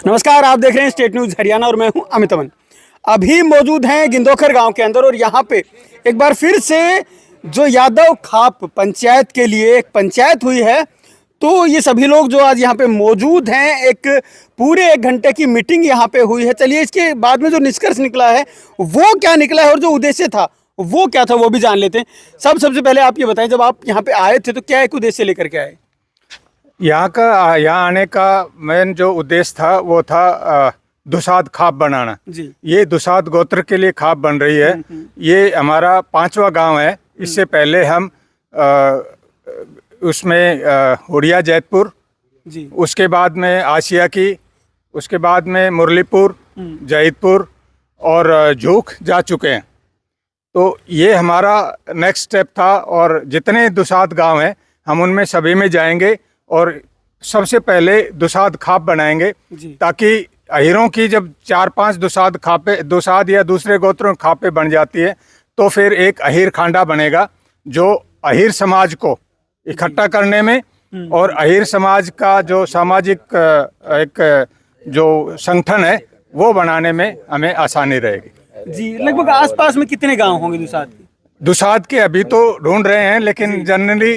नमस्कार, आप देख रहे हैं स्टेट न्यूज़ हरियाणा और मैं हूं अमित अमन। अभी मौजूद हैं गिंदोखर गांव के अंदर और यहां पे एक बार फिर से जो यादव खाप पंचायत के लिए एक पंचायत हुई है, तो ये सभी लोग जो आज यहाँ पे मौजूद हैं, एक पूरे 1 घंटे की मीटिंग यहाँ पे हुई है। चलिए इसके बाद में जो निष्कर्ष निकला है वो क्या निकला है और जो उद्देश्य था वो क्या था वो भी जान लेते हैं। सबसे पहले आप ये बताएं, जब आप यहाँ पे आए थे तो क्या एक उद्देश्य लेकर के आए? यहाँ आने का मेन जो उद्देश्य था वो था दुसाध खाप बनाना जी। ये दुसाध गोत्र के लिए खाप बन रही है। ये हमारा 5वां गांव है। इससे पहले हम उसमें उड़िया जैतपुर जी, उसके बाद में आसिया की, उसके बाद में मुरलीपुर, जैतपुर और झूख जा चुके हैं। तो ये हमारा नेक्स्ट स्टेप था और जितने दुसाध गांव हैं हम उनमें सभी में जाएंगे और सबसे पहले दुसाध खाप बनाएंगे, ताकि अहीरों की जब 4-5 दुसाध या दूसरे गोत्रों खापे बन जाती है तो फिर एक अहीर खांडा बनेगा जो अहीर समाज को इकट्ठा करने में और अहीर समाज का जो सामाजिक एक जो संगठन है वो बनाने में हमें आसानी रहेगी। जी, लगभग आसपास में कितने गांव होंगे दुसाध के? दुसाध के अभी तो ढूंढ रहे हैं, लेकिन जनरली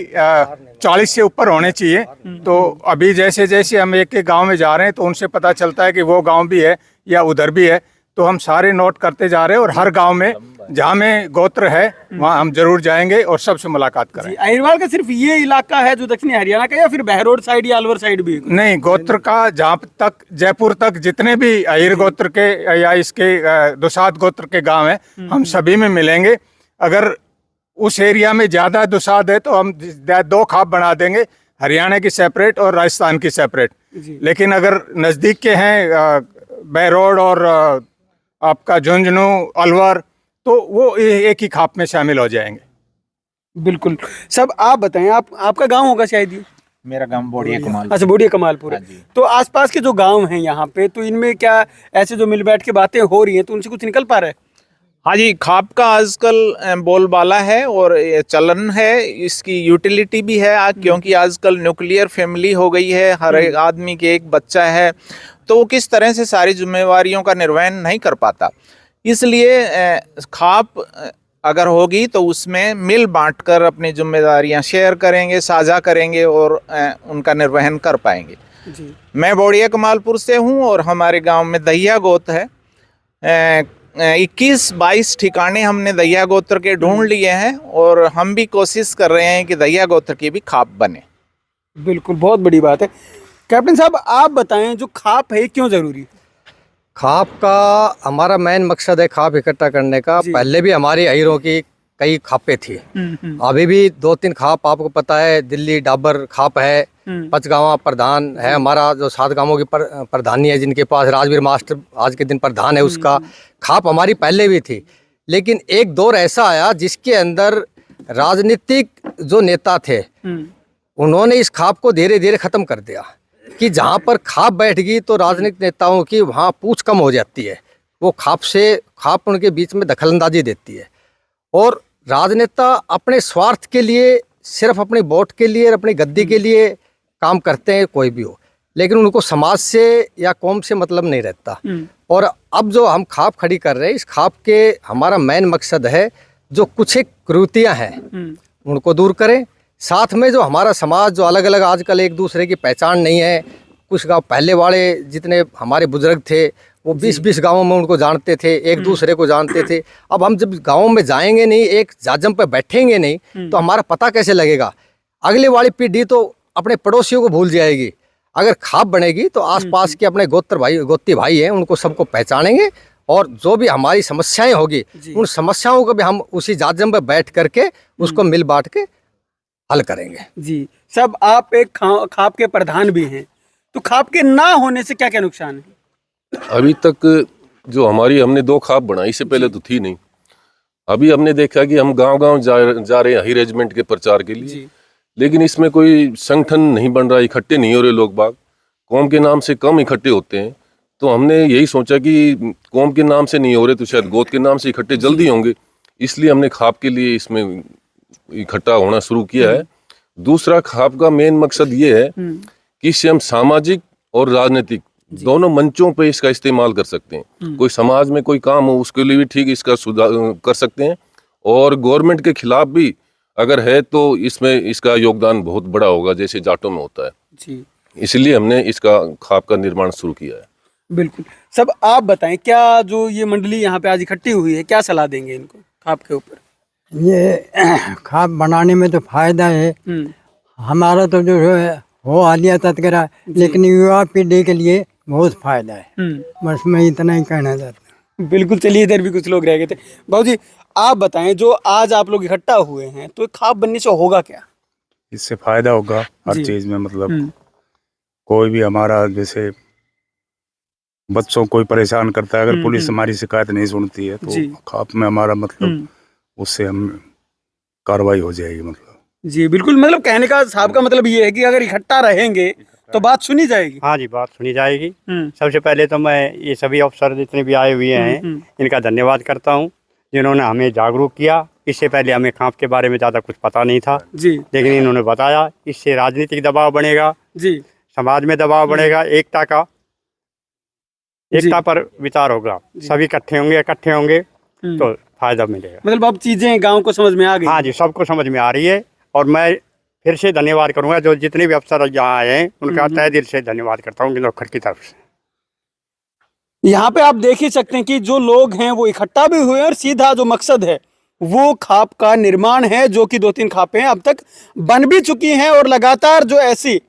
40 से ऊपर होने चाहिए। तो अभी जैसे जैसे हम एक एक गांव में जा रहे हैं तो उनसे पता चलता है कि वो गांव भी है या उधर भी है, तो हम सारे नोट करते जा रहे हैं और हर गांव में जहां में गोत्र है वहां हम जरूर जाएंगे और सबसे मुलाकात करेंगे। अहिरवाल का सिर्फ ये इलाका है जो दक्षिणी हरियाणा का, या फिर बहरोड साइड या अलवर साइड भी? नहीं, गोत्र का जहाँ तक जयपुर तक जितने भी अहीर गोत्र के या इसके दुसाध गोत्र के गांव हैं हम सभी में मिलेंगे। अगर उस एरिया में ज्यादा दुसाध है तो हम 2 खाप बना देंगे, हरियाणा की सेपरेट और राजस्थान की सेपरेट। लेकिन अगर नज़दीक के हैं बहरोड और आपका झुंझुनू, अलवर, तो वो एक ही खाप में शामिल हो जाएंगे। बिल्कुल। सब आप बताएं, आपका गांव होगा शायद ये? मेरा गांव बोड़िया कमाल। अच्छा, बोड़िया कमालपुर है। तो आसपास के जो गांव हैं यहाँ पे, तो इनमें क्या ऐसे जो मिल बैठ के बातें हो रही हैं तो उनसे कुछ निकल पा रहा है? हाँ जी, खाप का आजकल बोलबाला है और ये चलन है, इसकी यूटिलिटी भी है आज, क्योंकि आजकल न्यूक्लियर फैमिली हो गई है, हर एक आदमी के एक बच्चा है, तो वो किस तरह से सारी जिम्मेवारियों का निर्वहन नहीं कर पाता। इसलिए खाप अगर होगी तो उसमें मिल बांटकर अपनी जिम्मेदारियां शेयर करेंगे, साझा करेंगे और उनका निर्वहन कर पाएंगे जी। मैं बोड़िया कमालपुर से हूँ और हमारे गांव में दहिया गोत्र है। 21-22 ठिकाने हमने दहिया गोत्र के ढूंढ लिए हैं और हम भी कोशिश कर रहे हैं कि दहिया गोत्र की भी खाप बने। बिल्कुल, बहुत बड़ी बात है। कैप्टन साहब, आप बताएं, जो खाप है क्यों जरूरी है? खाप का हमारा मेन मकसद है खाप इकट्ठा करने का। पहले भी हमारी अहीरों की कई खापें थी, अभी भी 2-3 खाप आपको पता है। दिल्ली डाबर खाप है, पचगावा प्रधान है हमारा, जो 7 गांवों की प्रधानी है जिनके पास राजवीर मास्टर आज के दिन प्रधान है, उसका खाप हमारी पहले भी थी। लेकिन एक दौर ऐसा आया जिसके अंदर राजनीतिक जो नेता थे उन्होंने इस खाप को धीरे धीरे खत्म कर दिया कि जहाँ पर खाप बैठ गई तो राजनीतिक नेताओं की वहाँ पूछ कम हो जाती है, वो खाप उनके बीच में दखलंदाजी देती है और राजनेता अपने स्वार्थ के लिए, सिर्फ अपने वोट के लिए, अपनी गद्दी के लिए काम करते हैं, कोई भी हो, लेकिन उनको समाज से या कौम से मतलब नहीं रहता। और अब जो हम खाप खड़ी कर रहे हैं, इस खाप के हमारा मेन मकसद है जो कुछ एक कुरीतियाँ हैं उनको दूर करें, साथ में जो हमारा समाज जो अलग अलग आजकल एक दूसरे की पहचान नहीं है। कुछ गाँव पहले वाले जितने हमारे बुजुर्ग थे वो 20-20 गाँवों में उनको जानते थे, एक दूसरे को जानते थे। अब हम जब गाँव में जाएंगे नहीं, एक जाजम पे बैठेंगे नहीं, तो हमारा पता कैसे लगेगा? अगली वाली पीढ़ी तो अपने पड़ोसियों को भूल जाएगी। अगर खाप बनेगी तो आसपास के अपने गोत्ती भाई हैं उनको सबको पहचानेंगे और जो भी हमारी समस्याएं होगी उन समस्याओं को भी हम उसी जाजम पे बैठ करके उसको मिल बांट के हल करेंगे जी। सब आप एक खाप के प्रधान भी हैं, तो खाप के ना होने से क्या क्या नुकसान है? अभी तक जो हमने 2 खाप बनाई, इससे पहले तो थी नहीं। अभी हमने देखा कि हम गांव-गांव जा रहे हैं हाई रेजिमेंट के प्रचार के लिए, लेकिन इसमें कोई संगठन नहीं बन रहा, इकट्ठे नहीं हो रहे लोग बाग, कौम के नाम से कम इकट्ठे होते हैं। तो हमने यही सोचा कि कौम के नाम से नहीं हो रहे तो शायद गोत्र के नाम से इकट्ठे जल्दी होंगे, इसलिए हमने खाप के लिए इसमें इकट्ठा होना शुरू किया है। दूसरा, खाप का मेन मकसद ये है कि इससे हम सामाजिक और राजनीतिक दोनों मंचों पे इसका इस्तेमाल कर सकते हैं। कोई समाज में कोई काम हो उसके लिए भी ठीक इसका सुधार कर सकते हैं, और गवर्नमेंट के खिलाफ भी अगर है तो इसमें इसका योगदान बहुत बड़ा होगा, जैसे जाटों में होता है जी। इसलिए हमने इसका खाप का निर्माण शुरू किया है। बिल्कुल। सब आप बताएं, क्या जो ये मंडली यहाँ पे आज इकट्ठी हुई है, क्या सलाह देंगे इनको खाप के ऊपर? ये खाप बनाने में तो फायदा है, हमारा तो जो है हो हालिया तस्करा, लेकिन युवा पीढ़ी के लिए बहुत फायदा है। बस मैं इतना ही कहना चाहता हूँ। बिल्कुल। चलिए, इधर भी कुछ लोग रह गए थे। बाबू जी, आप बताएं, जो आज आप लोग इकट्ठा हुए हैं, तो खाप बनने से होगा क्या? इससे फायदा होगा हर जी। चीज में, मतलब कोई भी हमारा जैसे बच्चों कोई परेशान करता है, अगर पुलिस हमारी शिकायत नहीं सुनती है जी। तो खाप में हमारा मतलब उससे हम कार्रवाई हो जाएगी। मतलब जी बिल्कुल। मतलब कहने का साहब का मतलब ये है कि अगर इकट्ठा रहेंगे तो बात सुनी जाएगी। हाँ जी, बात सुनी जाएगी। सबसे पहले तो मैं ये सभी अफसर जितने भी आए हुए हैं इनका धन्यवाद करता हूँ, जिन्होंने हमें जागरूक किया। इससे पहले हमें खाप के बारे में ज़्यादा कुछ पता नहीं था जी। लेकिन इन्होंने बताया। इससे राजनीतिक दबाव बढ़ेगा जी। समाज में दबाव बढ़ेगा, एकता पर विचार होगा, सभी इकट्ठे होंगे तो फायदा मिलेगा। मतलब अब चीजें गांव को समझ में आ गई। हाँ जी, सबको समझ में आ रही है। और मैं फिर से धन्यवाद करूंगा जो जितने भी अफसर यहाँ आए हैं, उनका तहे दिल से धन्यवाद करता हूँ गिंदोखर की तरफ से। यहाँ पे आप देख ही सकते हैं कि जो लोग हैं वो इकट्ठा भी हुए हैं, और सीधा जो मकसद है वो खाप का निर्माण है, जो कि 2-3 खापें अब तक बन भी चुकी हैं, और लगातार जो ऐसी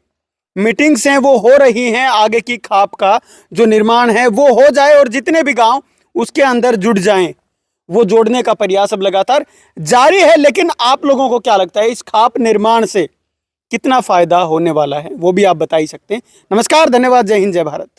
मीटिंग्स हैं वो हो रही हैं। आगे की खाप का जो निर्माण है वो हो जाए और जितने भी गांव उसके अंदर जुड़ जाएं, वो जोड़ने का प्रयास अब लगातार जारी है। लेकिन आप लोगों को क्या लगता है, इस खाप निर्माण से कितना फायदा होने वाला है, वो भी आप बता ही सकते हैं। नमस्कार, धन्यवाद, जय हिंद, जय भारत।